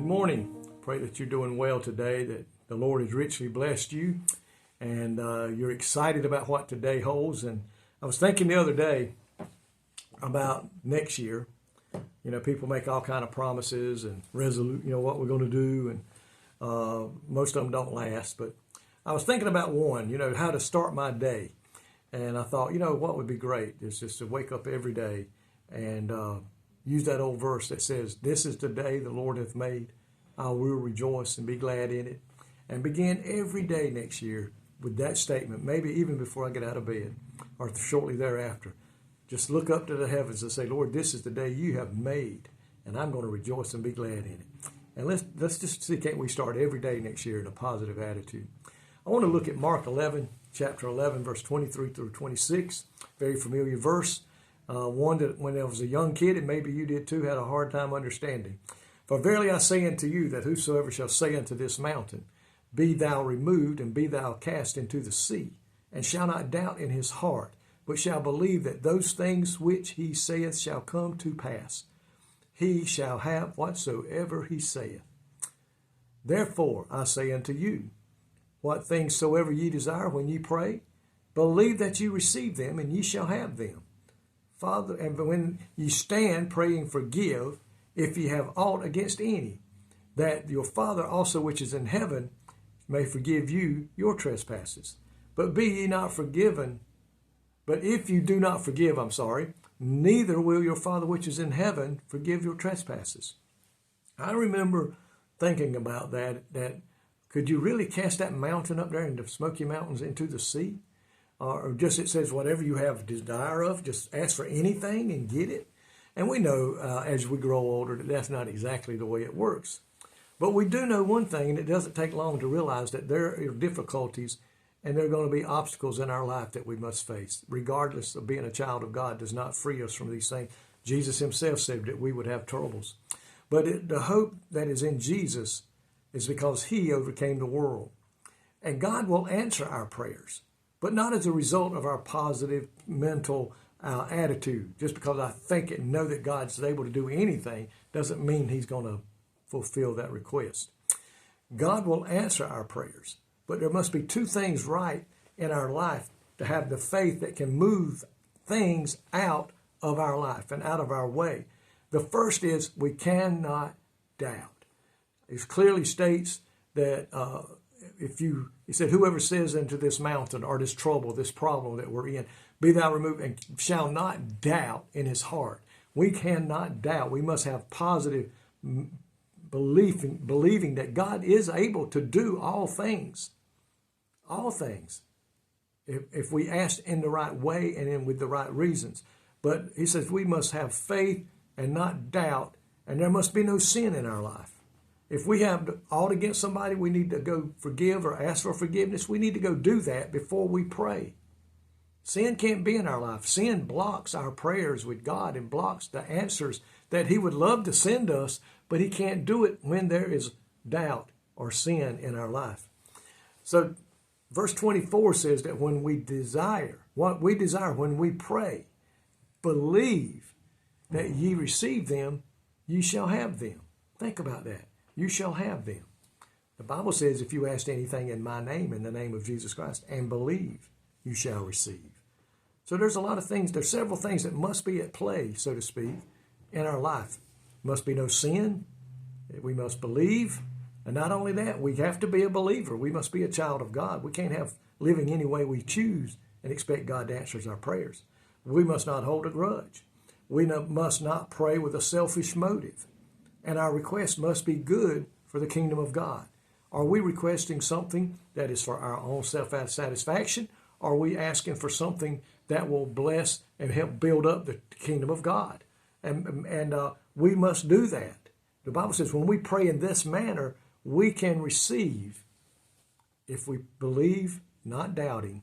Good morning. Pray that you're doing well today, that the Lord has richly blessed you, and you're excited about what today holds. And I was thinking the other day about next year. You know, people make all kind of promises and what we're going to do, and most of them don't last. But I was thinking about one, how to start my day. And I thought, what would be great is just to wake up every day and use that old verse that says, "This is the day the Lord hath made. I will rejoice and be glad in it." And begin every day next year with that statement, maybe even before I get out of bed or shortly thereafter. Just look up to the heavens and say, "Lord, this is the day you have made, and I'm going to rejoice and be glad in it." And let's just see, can't we start every day next year in a positive attitude? I want to look at Mark 11, chapter 11, verse 23 through 26. Very familiar verse. One that when I was a young kid, and maybe you did too, had a hard time understanding. "For verily I say unto you, that whosoever shall say unto this mountain, Be thou removed, and be thou cast into the sea, and shall not doubt in his heart, but shall believe that those things which he saith shall come to pass, he shall have whatsoever he saith. Therefore I say unto you, what things soever ye desire when ye pray, believe that ye receive them, and ye shall have them. Father, and when ye stand praying, forgive, if ye have aught against any, that your Father also which is in heaven may forgive you your trespasses. But be ye not forgiven, but if you do not forgive, neither will your Father which is in heaven forgive your trespasses." I remember thinking about that could you really cast that mountain up there in the Smoky Mountains into the sea? Or just it says, whatever you have desire of, just ask for anything and get it. And we know as we grow older that that's not exactly the way it works. But we do know one thing, and it doesn't take long to realize that there are difficulties and there are going to be obstacles in our life that we must face. Regardless of being a child of God does not free us from these things. Jesus himself said that we would have troubles. But the hope that is in Jesus is because he overcame the world. And God will answer our prayers, but not as a result of our positive mental attitude. Just because I think and know that God's able to do anything doesn't mean he's going to fulfill that request. God will answer our prayers, but there must be two things right in our life to have the faith that can move things out of our life and out of our way. The first is we cannot doubt. It clearly states that he said, "Whoever says unto this mountain or this trouble, this problem that we're in, be thou removed, and shall not doubt in his heart." We cannot doubt. We must have positive believing that God is able to do all things. All things. If we ask in the right way and with the right reasons. But he says we must have faith and not doubt, and there must be no sin in our life. If we have aught against somebody, we need to go forgive or ask for forgiveness. We need to go do that before we pray. Sin can't be in our life. Sin blocks our prayers with God and blocks the answers that he would love to send us, but he can't do it when there is doubt or sin in our life. So verse 24 says that when we desire, what we desire when we pray, believe that ye receive them, ye shall have them. Think about that. You shall have them. The Bible says if you ask anything in my name, in the name of Jesus Christ, and believe, you shall receive. So there's a lot of things, there's several things that must be at play, so to speak, in our life. Must be no sin. We must believe. And not only that, we have to be a believer. We must be a child of God. We can't have living any way we choose and expect God to answer our prayers. We must not hold a grudge. We must not pray with a selfish motive. And our request must be good for the kingdom of God. Are we requesting something that is for our own self-satisfaction? Or are we asking for something that will bless and help build up the kingdom of God? And we must do that. The Bible says when we pray in this manner, we can receive if we believe, not doubting,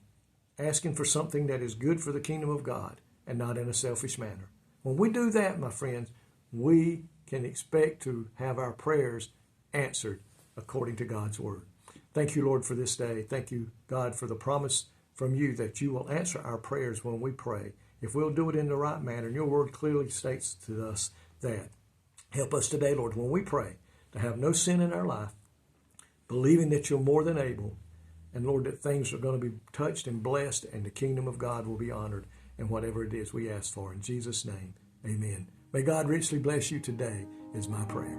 asking for something that is good for the kingdom of God and not in a selfish manner. When we do that, my friends, we can expect to have our prayers answered according to God's word. Thank you, Lord, for this day. Thank you, God, for the promise from you that you will answer our prayers when we pray. If we'll do it in the right manner, and your word clearly states to us that. Help us today, Lord, when we pray, to have no sin in our life, believing that you're more than able, and Lord, that things are going to be touched and blessed, and the kingdom of God will be honored in whatever it is we ask for. In Jesus' name, amen. May God richly bless you today is my prayer.